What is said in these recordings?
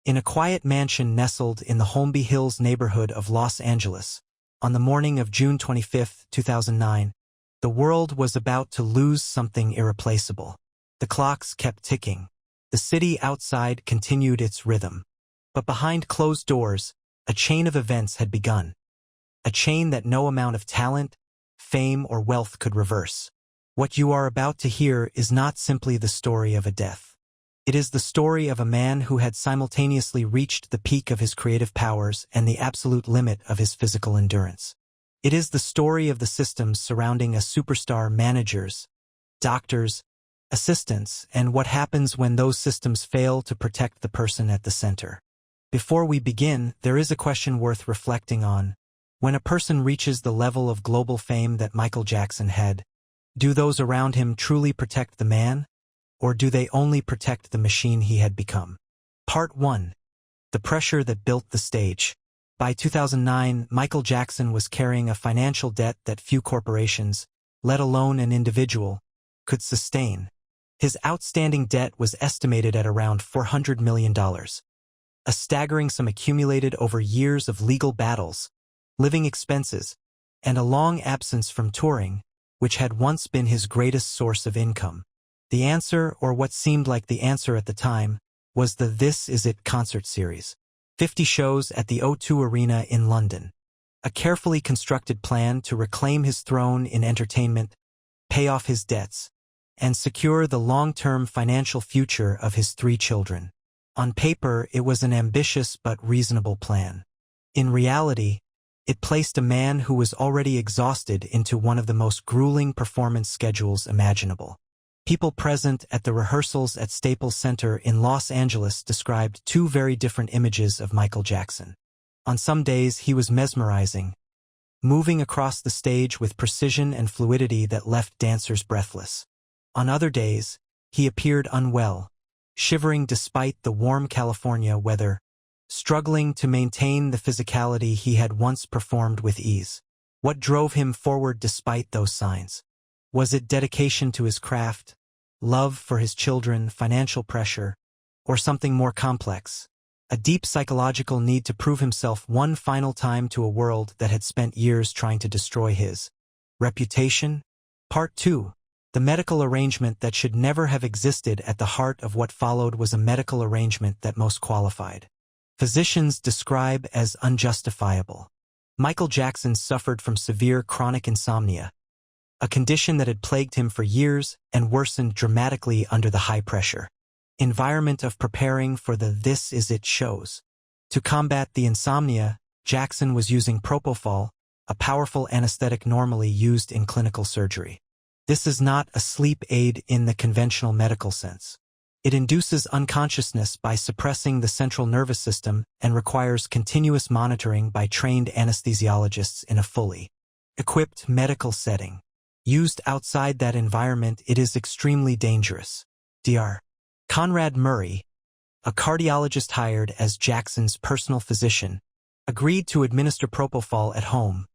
In a quiet mansion nestled in the Holmby Hills neighborhood of Los Angeles, on the morning of June 25, 2009, the world was about to lose something irreplaceable. The clocks kept ticking. The city outside continued its rhythm. But behind closed doors, a chain of events had begun. A chain that no amount of talent, fame, or wealth could reverse. What you are about to hear is not simply the story of a death. It is the story of a man who had simultaneously reached the peak of his creative powers and the absolute limit of his physical endurance. It is the story of the systems surrounding a superstar: managers, doctors, assistants, and what happens when those systems fail to protect the person at the center. Before we begin, there is a question worth reflecting on. When a person reaches the level of global fame that Michael Jackson had, do those around him truly protect the man? Or do they only protect the machine he had become? Part 1. The pressure that built the stage. By 2009, Michael Jackson was carrying a financial debt that few corporations, let alone an individual, could sustain. His outstanding debt was estimated at around $400 million. A staggering sum accumulated over years of legal battles, living expenses, and a long absence from touring, which had once been his greatest source of income. The answer, or what seemed like the answer at the time, was the This Is It concert series. 50 shows at the O2 Arena in London. A carefully constructed plan to reclaim his throne in entertainment, pay off his debts, and secure the long-term financial future of his 3 children. On paper, it was an ambitious but reasonable plan. In reality, it placed a man who was already exhausted into one of the most grueling performance schedules imaginable. People present at the rehearsals at Staples Center in Los Angeles described 2 very different images of Michael Jackson. On some days, he was mesmerizing, moving across the stage with precision and fluidity that left dancers breathless. On other days, he appeared unwell, shivering despite the warm California weather, struggling to maintain the physicality he had once performed with ease. What drove him forward despite those signs? Was it dedication to his craft, love for his children, financial pressure, or something more complex? A deep psychological need to prove himself one final time to a world that had spent years trying to destroy his reputation? Part 2. The medical arrangement that should never have existed. At the heart of what followed was a medical arrangement that most qualified physicians describe as unjustifiable. Michael Jackson suffered from severe chronic insomnia, a condition that had plagued him for years and worsened dramatically under the high-pressure environment of preparing for the This Is It shows. To combat the insomnia, Jackson was using propofol, a powerful anesthetic normally used in clinical surgery. This is not a sleep aid in the conventional medical sense. It induces unconsciousness by suppressing the central nervous system and requires continuous monitoring by trained anesthesiologists in a fully equipped medical setting. Used outside that environment, it is extremely dangerous. Dr. Conrad Murray, a cardiologist hired as Jackson's personal physician, agreed to administer propofol at home,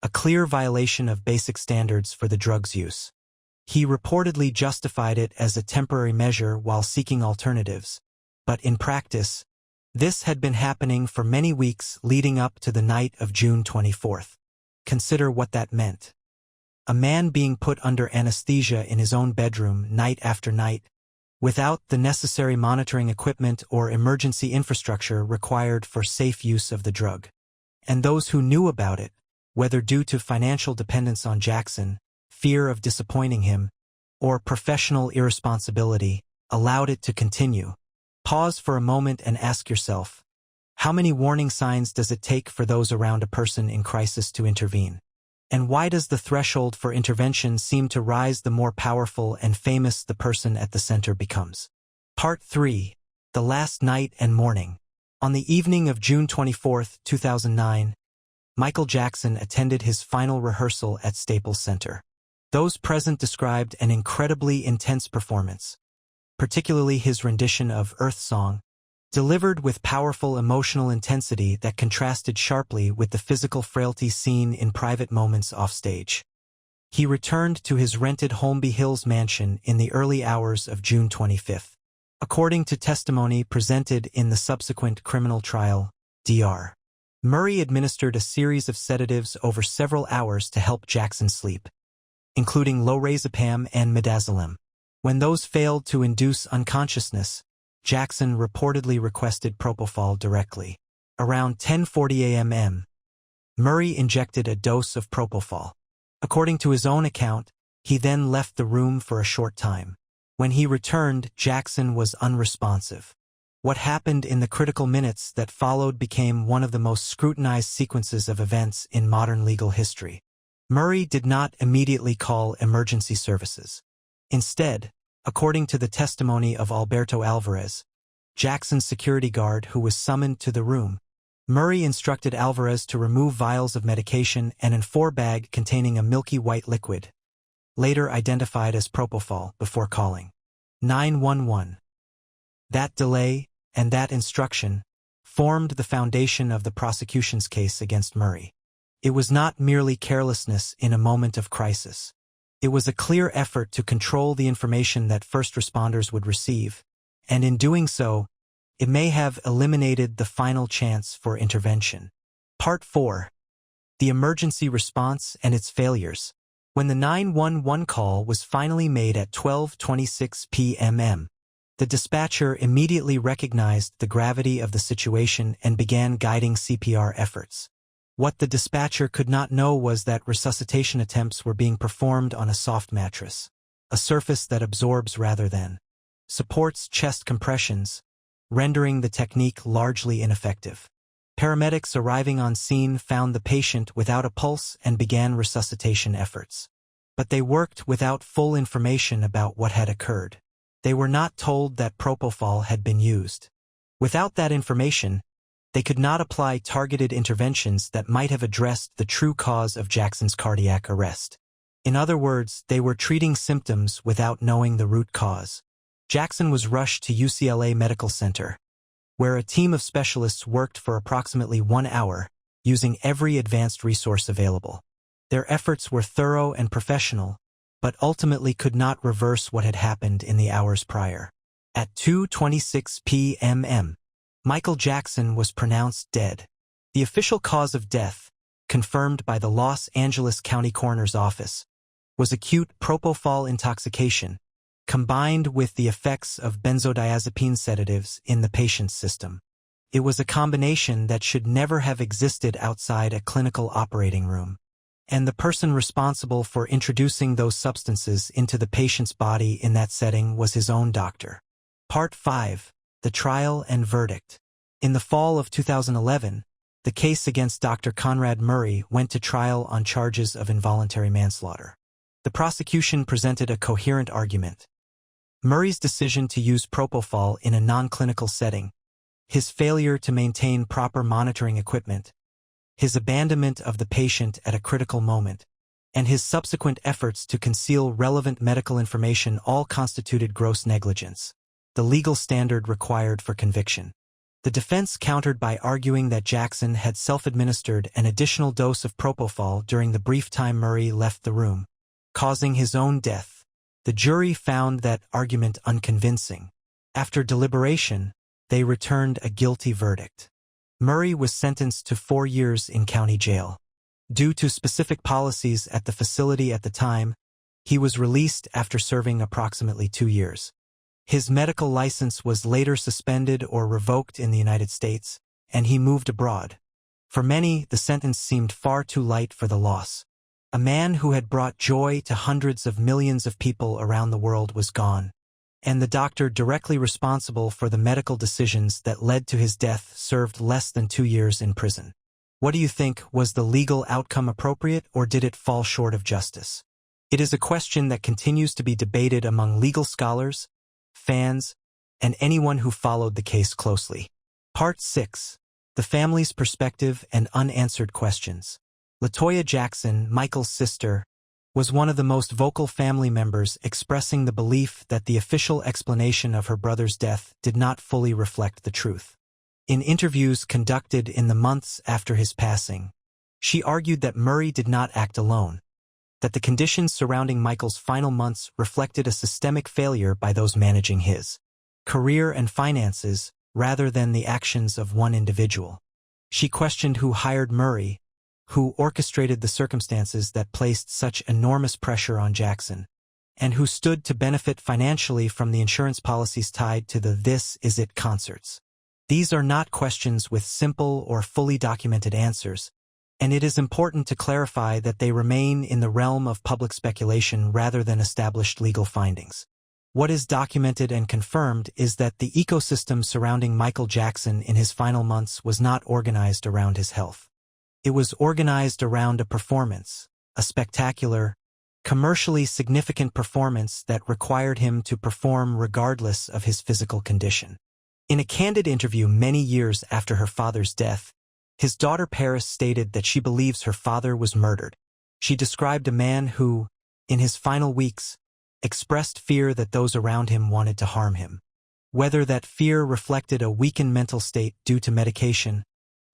a clear violation of basic standards for the drug's use. He reportedly justified it as a temporary measure while seeking alternatives, but in practice, this had been happening for many weeks leading up to the night of June 24th. Consider what that meant. A man being put under anesthesia in his own bedroom night after night, without the necessary monitoring equipment or emergency infrastructure required for safe use of the drug. And those who knew about it, whether due to financial dependence on Jackson, fear of disappointing him, or professional irresponsibility, allowed it to continue. Pause for a moment and ask yourself, how many warning signs does it take for those around a person in crisis to intervene? And why does the threshold for intervention seem to rise the more powerful and famous the person at the center becomes? Part 3. The Last Night and Morning. On the evening of June 24, 2009, Michael Jackson attended his final rehearsal at Staples Center. Those present described an incredibly intense performance, particularly his rendition of Earth Song, delivered with powerful emotional intensity that contrasted sharply with the physical frailty seen in private moments offstage. He returned to his rented Holmby Hills mansion in the early hours of June 25th. According to testimony presented in the subsequent criminal trial, Dr. Murray administered a series of sedatives over several hours to help Jackson sleep, including lorazepam and midazolam. When those failed to induce unconsciousness, Jackson reportedly requested propofol directly. Around 10:40 a.m., Murray injected a dose of propofol. According to his own account, he then left the room for a short time. When he returned, Jackson was unresponsive. What happened in the critical minutes that followed became one of the most scrutinized sequences of events in modern legal history. Murray did not immediately call emergency services. Instead, according to the testimony of Alberto Alvarez, Jackson's security guard who was summoned to the room, Murray instructed Alvarez to remove vials of medication and an 4-bag containing a milky white liquid, later identified as propofol, before calling 911. That delay and that instruction formed the foundation of the prosecution's case against Murray. It was not merely carelessness in a moment of crisis. It was a clear effort to control the information that first responders would receive, and in doing so, it may have eliminated the final chance for intervention. Part 4. The emergency response and its failures. When the 911 call was finally made at 12:26 p.m., the dispatcher immediately recognized the gravity of the situation and began guiding CPR efforts. What the dispatcher could not know was that resuscitation attempts were being performed on a soft mattress, a surface that absorbs rather than supports chest compressions, rendering the technique largely ineffective. Paramedics arriving on scene found the patient without a pulse and began resuscitation efforts. But they worked without full information about what had occurred. They were not told that propofol had been used. Without that information, they could not apply targeted interventions that might have addressed the true cause of Jackson's cardiac arrest. In other words, they were treating symptoms without knowing the root cause. Jackson was rushed to UCLA Medical Center, where a team of specialists worked for approximately 1 hour, using every advanced resource available. Their efforts were thorough and professional, but ultimately could not reverse what had happened in the hours prior. At 2:26 p.m., Michael Jackson was pronounced dead. The official cause of death, confirmed by the Los Angeles County Coroner's Office, was acute propofol intoxication, combined with the effects of benzodiazepine sedatives in the patient's system. It was a combination that should never have existed outside a clinical operating room. And the person responsible for introducing those substances into the patient's body in that setting was his own doctor. Part 5. The Trial and Verdict. In the fall of 2011, the case against Dr. Conrad Murray went to trial on charges of involuntary manslaughter. The prosecution presented a coherent argument. Murray's decision to use propofol in a non-clinical setting, his failure to maintain proper monitoring equipment, his abandonment of the patient at a critical moment, and his subsequent efforts to conceal relevant medical information all constituted gross negligence, the legal standard required for conviction. The defense countered by arguing that Jackson had self-administered an additional dose of propofol during the brief time Murray left the room, causing his own death. The jury found that argument unconvincing. After deliberation, they returned a guilty verdict. Murray was sentenced to 4 years in county jail. Due to specific policies at the facility at the time, he was released after serving approximately 2 years. His medical license was later suspended or revoked in the United States, and he moved abroad. For many, the sentence seemed far too light for the loss. A man who had brought joy to hundreds of millions of people around the world was gone, and the doctor directly responsible for the medical decisions that led to his death served less than 2 years in prison. What do you think? Was the legal outcome appropriate, or did it fall short of justice? It is a question that continues to be debated among legal scholars, fans, and anyone who followed the case closely. Part 6. The family's perspective and unanswered questions. LaToya Jackson, Michael's sister, was one of the most vocal family members, expressing the belief that the official explanation of her brother's death did not fully reflect the truth. In interviews conducted in the months after his passing, she argued that Murray did not act alone, that the conditions surrounding Michael's final months reflected a systemic failure by those managing his career and finances, rather than the actions of one individual. She questioned who hired Murray, who orchestrated the circumstances that placed such enormous pressure on Jackson, and who stood to benefit financially from the insurance policies tied to the This Is It concerts. These are not questions with simple or fully documented answers, and it is important to clarify that they remain in the realm of public speculation rather than established legal findings. What is documented and confirmed is that the ecosystem surrounding Michael Jackson in his final months was not organized around his health. It was organized around a performance, a spectacular, commercially significant performance that required him to perform regardless of his physical condition. In a candid interview many years after her father's death, his daughter Paris stated that she believes her father was murdered. She described a man who, in his final weeks, expressed fear that those around him wanted to harm him. Whether that fear reflected a weakened mental state due to medication,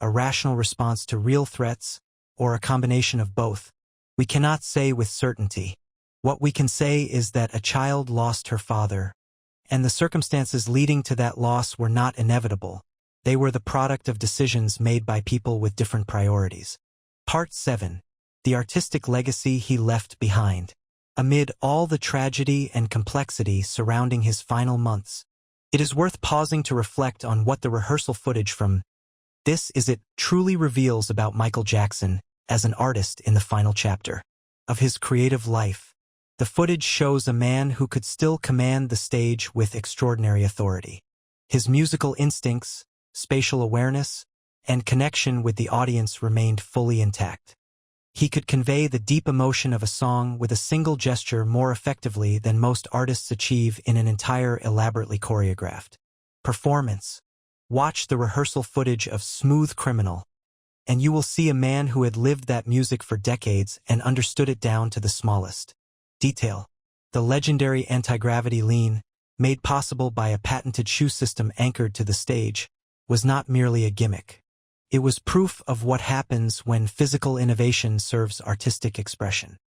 a rational response to real threats, or a combination of both, we cannot say with certainty. What we can say is that a child lost her father, and the circumstances leading to that loss were not inevitable. They were the product of decisions made by people with different priorities. Part 7. The artistic legacy he left behind. Amid all the tragedy and complexity surrounding his final months, it is worth pausing to reflect on what the rehearsal footage from This Is It truly reveals about Michael Jackson as an artist in the final chapter of his creative life. The footage shows a man who could still command the stage with extraordinary authority. His musical instincts, spatial awareness, and connection with the audience remained fully intact. He could convey the deep emotion of a song with a single gesture more effectively than most artists achieve in an entire elaborately choreographed performance. Watch the rehearsal footage of Smooth Criminal, and you will see a man who had lived that music for decades and understood it down to the smallest detail. The legendary anti-gravity lean, made possible by a patented shoe system anchored to the stage, was not merely a gimmick. It was proof of what happens when physical innovation serves artistic expression.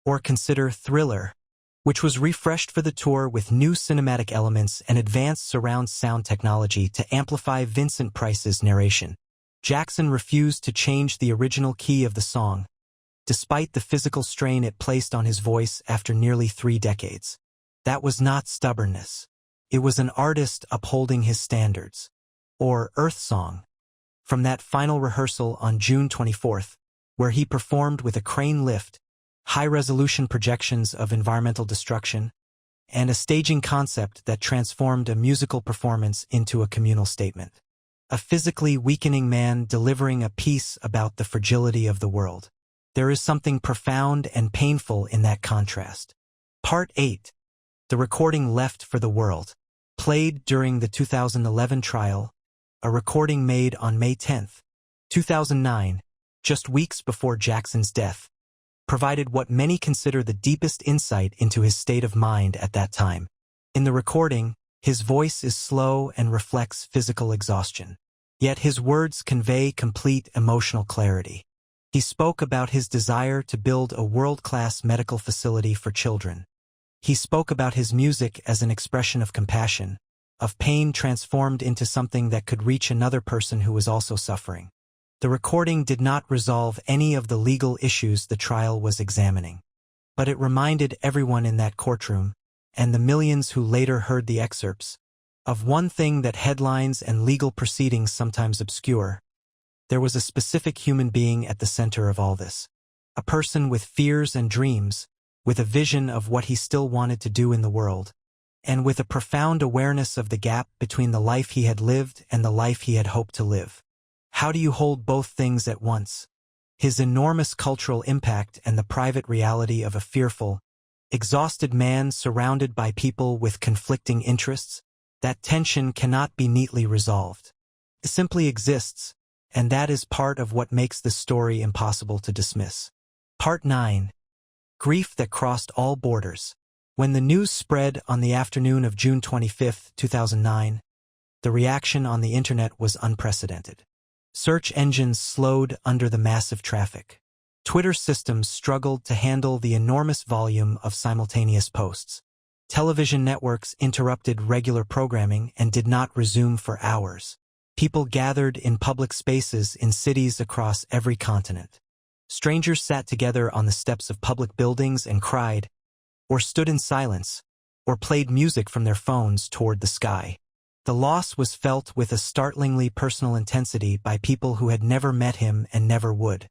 Or consider Thriller, which was refreshed for the tour with new cinematic elements and advanced surround sound technology to amplify Vincent Price's narration. Jackson refused to change the original key of the song, despite the physical strain it placed on his voice after nearly 3 decades. That was not stubbornness. It was an artist upholding his standards. Or Earth Song, from that final rehearsal on June 24th, where he performed with a crane lift, high-resolution projections of environmental destruction, and a staging concept that transformed a musical performance into a communal statement. A physically weakening man delivering a piece about the fragility of the world. There is something profound and painful in that contrast. Part 8. The recording left for the world. Played during the 2011 trial, a recording made on May 10, 2009, just weeks before Jackson's death, provided what many consider the deepest insight into his state of mind at that time. In the recording, his voice is slow and reflects physical exhaustion. Yet his words convey complete emotional clarity. He spoke about his desire to build a world-class medical facility for children. He spoke about his music as an expression of compassion, of pain transformed into something that could reach another person who was also suffering. The recording did not resolve any of the legal issues the trial was examining, but it reminded everyone in that courtroom, and the millions who later heard the excerpts, of one thing that headlines and legal proceedings sometimes obscure. There was a specific human being at the center of all this. A person with fears and dreams, with a vision of what he still wanted to do in the world, and with a profound awareness of the gap between the life he had lived and the life he had hoped to live. How do you hold both things at once? His enormous cultural impact and the private reality of a fearful, exhausted man surrounded by people with conflicting interests? That tension cannot be neatly resolved. It simply exists, and that is part of what makes this story impossible to dismiss. Part 9. Grief that crossed all borders. When the news spread on the afternoon of June 25, 2009, the reaction on the internet was unprecedented. Search engines slowed under the massive traffic. Twitter systems struggled to handle the enormous volume of simultaneous posts. Television networks interrupted regular programming and did not resume for hours. People gathered in public spaces in cities across every continent. Strangers sat together on the steps of public buildings and cried, or stood in silence, or played music from their phones toward the sky. The loss was felt with a startlingly personal intensity by people who had never met him and never would.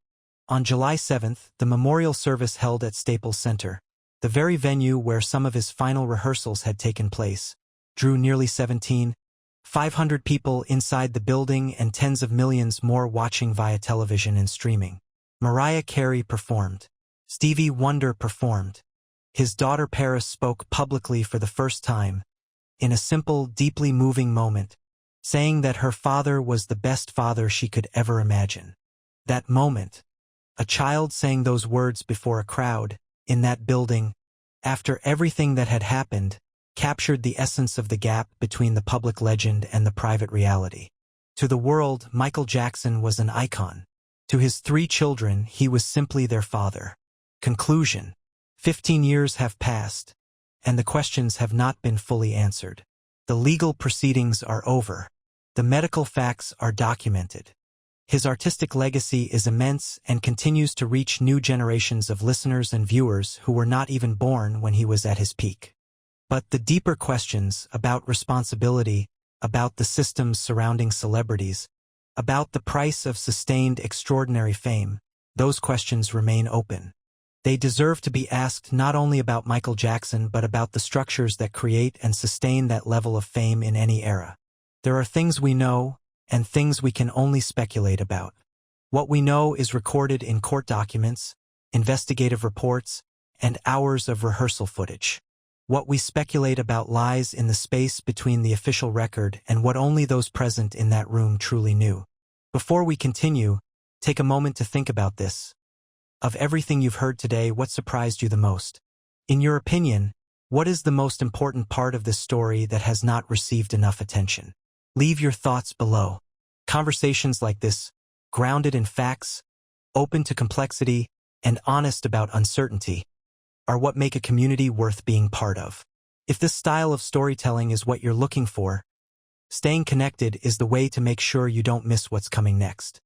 On July 7th, the memorial service held at Staples Center, the very venue where some of his final rehearsals had taken place, drew nearly 1,700 people inside the building and tens of millions more watching via television and streaming. Mariah Carey performed. Stevie Wonder performed. His daughter Paris spoke publicly for the first time, in a simple, deeply moving moment, saying that her father was the best father she could ever imagine. That moment, a child saying those words before a crowd, in that building, after everything that had happened, captured the essence of the gap between the public legend and the private reality. To the world, Michael Jackson was an icon. To his 3 children, he was simply their father. Conclusion: 15 years have passed, and the questions have not been fully answered. The legal proceedings are over. The medical facts are documented. His artistic legacy is immense and continues to reach new generations of listeners and viewers who were not even born when he was at his peak. But the deeper questions about responsibility, about the systems surrounding celebrities, about the price of sustained extraordinary fame, those questions remain open. They deserve to be asked not only about Michael Jackson but about the structures that create and sustain that level of fame in any era. There are things we know, and things we can only speculate about. What we know is recorded in court documents, investigative reports, and hours of rehearsal footage. What we speculate about lies in the space between the official record and what only those present in that room truly knew. Before we continue, take a moment to think about this. Of everything you've heard today, what surprised you the most? In your opinion, what is the most important part of this story that has not received enough attention? Leave your thoughts below. Conversations like this, grounded in facts, open to complexity, and honest about uncertainty, are what make a community worth being part of. If this style of storytelling is what you're looking for, staying connected is the way to make sure you don't miss what's coming next.